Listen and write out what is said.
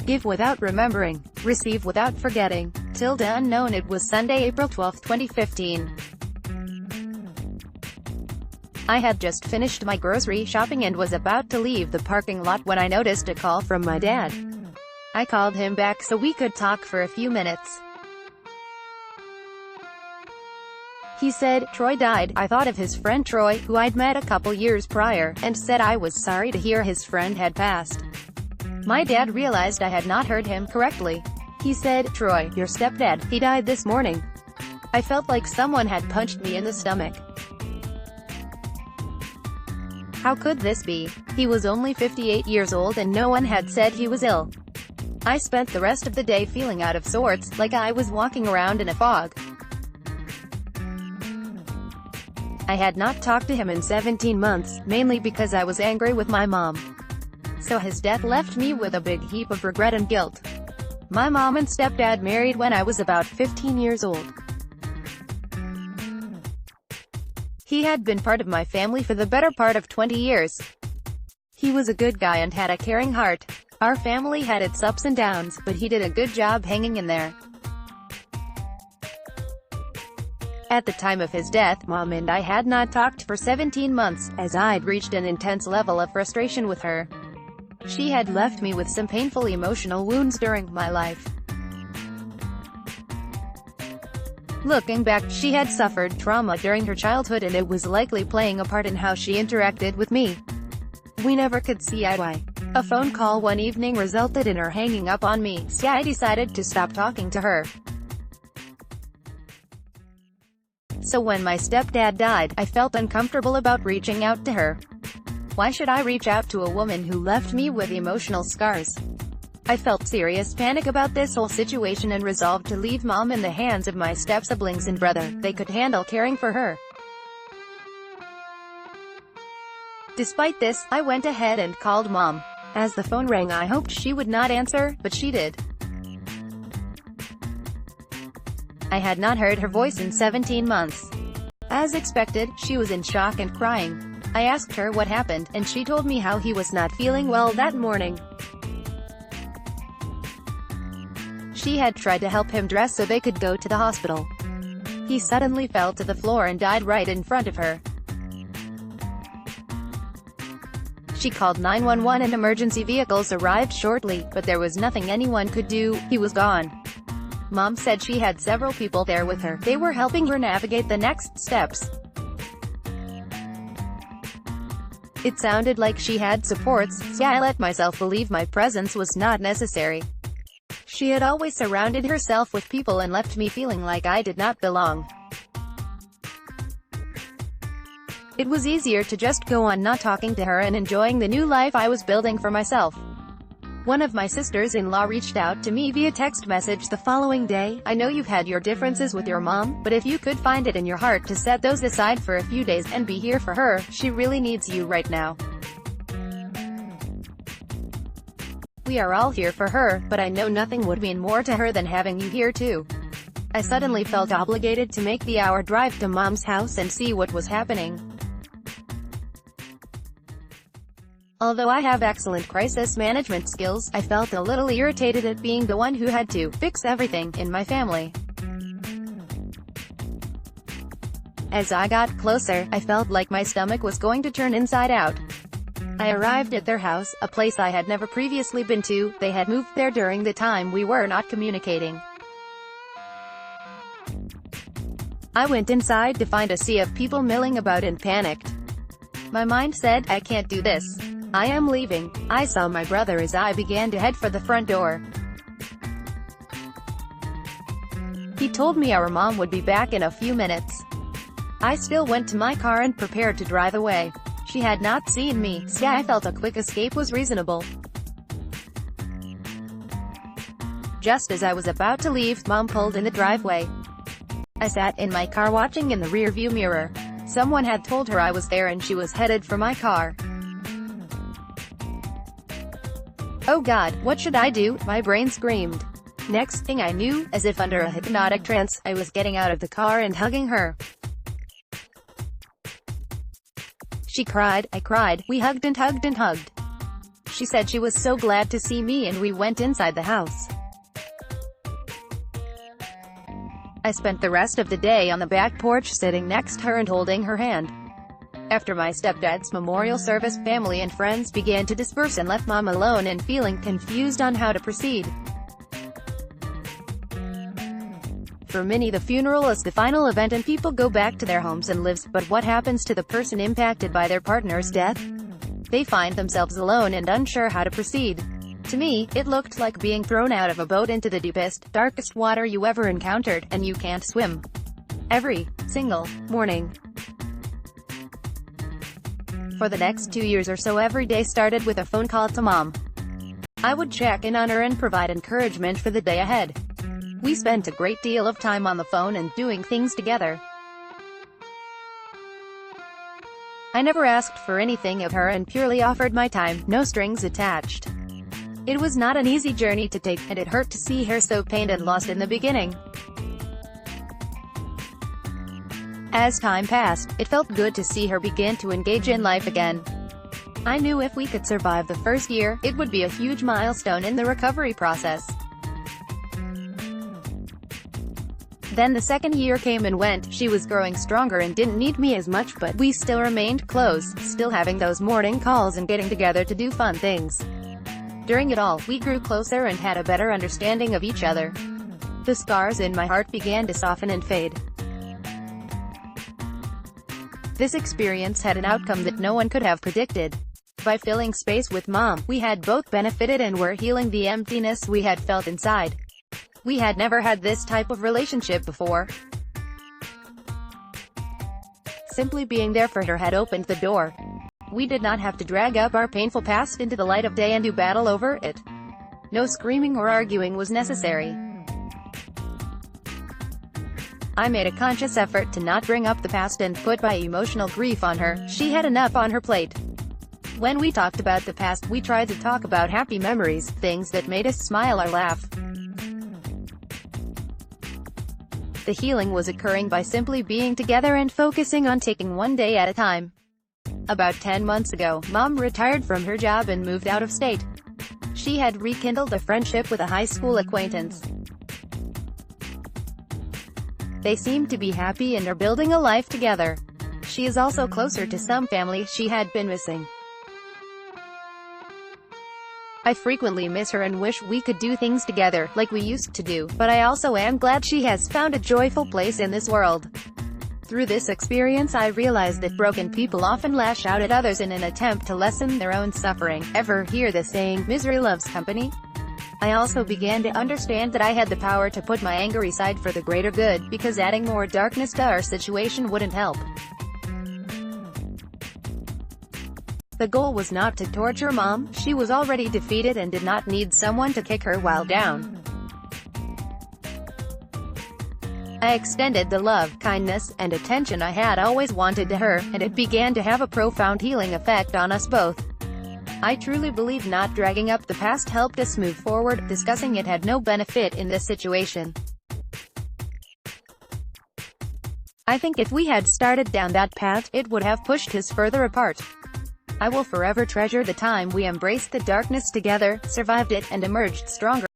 Give without remembering. Receive without forgetting. Tilde unknown. It was Sunday, April 12, 2015. I had just finished my grocery shopping and was about to leave the parking lot when I noticed a call from my dad. I called him back so we could talk for a few minutes. He said, Troy died. I thought of his friend Troy, who I'd met a couple years prior, and said I was sorry to hear his friend had passed. My dad realized I had not heard him correctly. He said, Troy, your stepdad, he died this morning. I felt like someone had punched me in the stomach. How could this be? He was only 58 years old and no one had said he was ill. I spent the rest of the day feeling out of sorts, like I was walking around in a fog. I had not talked to him in 17 months, mainly because I was angry with my mom. So his death left me with a big heap of regret and guilt. My mom and stepdad married when I was about 15 years old. He had been part of my family for the better part of 20 years. He was a good guy and had a caring heart. Our family had its ups and downs, but he did a good job hanging in there. At the time of his death, Mom and I had not talked for 17 months, as I'd reached an intense level of frustration with her. She had left me with some painful emotional wounds during my life. Looking back, she had suffered trauma during her childhood and it was likely playing a part in how she interacted with me. We never could see eye to eye. A phone call one evening resulted in her hanging up on me, so I decided to stop talking to her. So when my stepdad died, I felt uncomfortable about reaching out to her. Why should I reach out to a woman who left me with emotional scars? I felt serious panic about this whole situation and resolved to leave Mom in the hands of my step-siblings and brother. They could handle caring for her. Despite this, I went ahead and called Mom. As the phone rang, I hoped she would not answer, but she did. I had not heard her voice in 17 months. As expected, she was in shock and crying. I asked her what happened, and she told me how he was not feeling well that morning. She had tried to help him dress so they could go to the hospital. He suddenly fell to the floor and died right in front of her. She called 911 and emergency vehicles arrived shortly, but there was nothing anyone could do. He was gone. Mom said she had several people there with her. They were helping her navigate the next steps. It sounded like she had supports, so I let myself believe my presence was not necessary. She had always surrounded herself with people and left me feeling like I did not belong. It was easier to just go on not talking to her and enjoying the new life I was building for myself. One of my sisters-in-law reached out to me via text message the following day. I know you've had your differences with your mom, but if you could find it in your heart to set those aside for a few days and be here for her, she really needs you right now. We are all here for her, but I know nothing would mean more to her than having you here too. I suddenly felt obligated to make the hour drive to Mom's house and see what was happening. Although I have excellent crisis management skills, I felt a little irritated at being the one who had to fix everything in my family. As I got closer, I felt like my stomach was going to turn inside out. I arrived at their house, a place I had never previously been to. They had moved there during the time we were not communicating. I went inside to find a sea of people milling about and panicked. My mind said, I can't do this. I am leaving. I saw my brother as I began to head for the front door. He told me our mom would be back in a few minutes. I still went to my car and prepared to drive away. She had not seen me, so I felt a quick escape was reasonable. Just as I was about to leave, Mom pulled in the driveway. I sat in my car watching in the rearview mirror. Someone had told her I was there and she was headed for my car. Oh God, what should I do? My brain screamed. Next thing I knew, as if under a hypnotic trance, I was getting out of the car and hugging her. She cried, I cried, we hugged and hugged and hugged. She said she was so glad to see me and we went inside the house. I spent the rest of the day on the back porch sitting next to her and holding her hand. After my stepdad's memorial service, family and friends began to disperse and left Mom alone and feeling confused on how to proceed. For many, the funeral is the final event and people go back to their homes and lives, but what happens to the person impacted by their partner's death? They find themselves alone and unsure how to proceed. To me, it looked like being thrown out of a boat into the deepest, darkest water you ever encountered, and you can't swim. Every single morning. For the next 2 years or so, every day started with a phone call to Mom. I would check in on her and provide encouragement for the day ahead. We spent a great deal of time on the phone and doing things together. I never asked for anything of her and purely offered my time, no strings attached. It was not an easy journey to take, and it hurt to see her so pained and lost in the beginning. As time passed, it felt good to see her begin to engage in life again. I knew if we could survive the first year, it would be a huge milestone in the recovery process. Then the second year came and went. She was growing stronger and didn't need me as much, but we still remained close, still having those morning calls and getting together to do fun things. During it all, we grew closer and had a better understanding of each other. The scars in my heart began to soften and fade. This experience had an outcome that no one could have predicted. By filling space with Mom, we had both benefited and were healing the emptiness we had felt inside. We had never had this type of relationship before. Simply being there for her had opened the door. We did not have to drag up our painful past into the light of day and do battle over it. No screaming or arguing was necessary. I made a conscious effort to not bring up the past and put my emotional grief on her. She had enough on her plate. When we talked about the past, we tried to talk about happy memories, things that made us smile or laugh. The healing was occurring by simply being together and focusing on taking one day at a time. About 10 months ago, Mom retired from her job and moved out of state. She had rekindled a friendship with a high school acquaintance. They seemed to be happy and are building a life together. She is also closer to some family she had been missing. I frequently miss her and wish we could do things together, like we used to do, but I also am glad she has found a joyful place in this world. Through this experience I realized that broken people often lash out at others in an attempt to lessen their own suffering. Ever hear the saying, misery loves company? I also began to understand that I had the power to put my anger aside for the greater good, because adding more darkness to our situation wouldn't help. The goal was not to torture Mom. She was already defeated and did not need someone to kick her while down. I extended the love, kindness, and attention I had always wanted to her, and it began to have a profound healing effect on us both. I truly believe not dragging up the past helped us move forward. Discussing it had no benefit in this situation. I think if we had started down that path, it would have pushed us further apart. I will forever treasure the time we embraced the darkness together, survived it, and emerged stronger.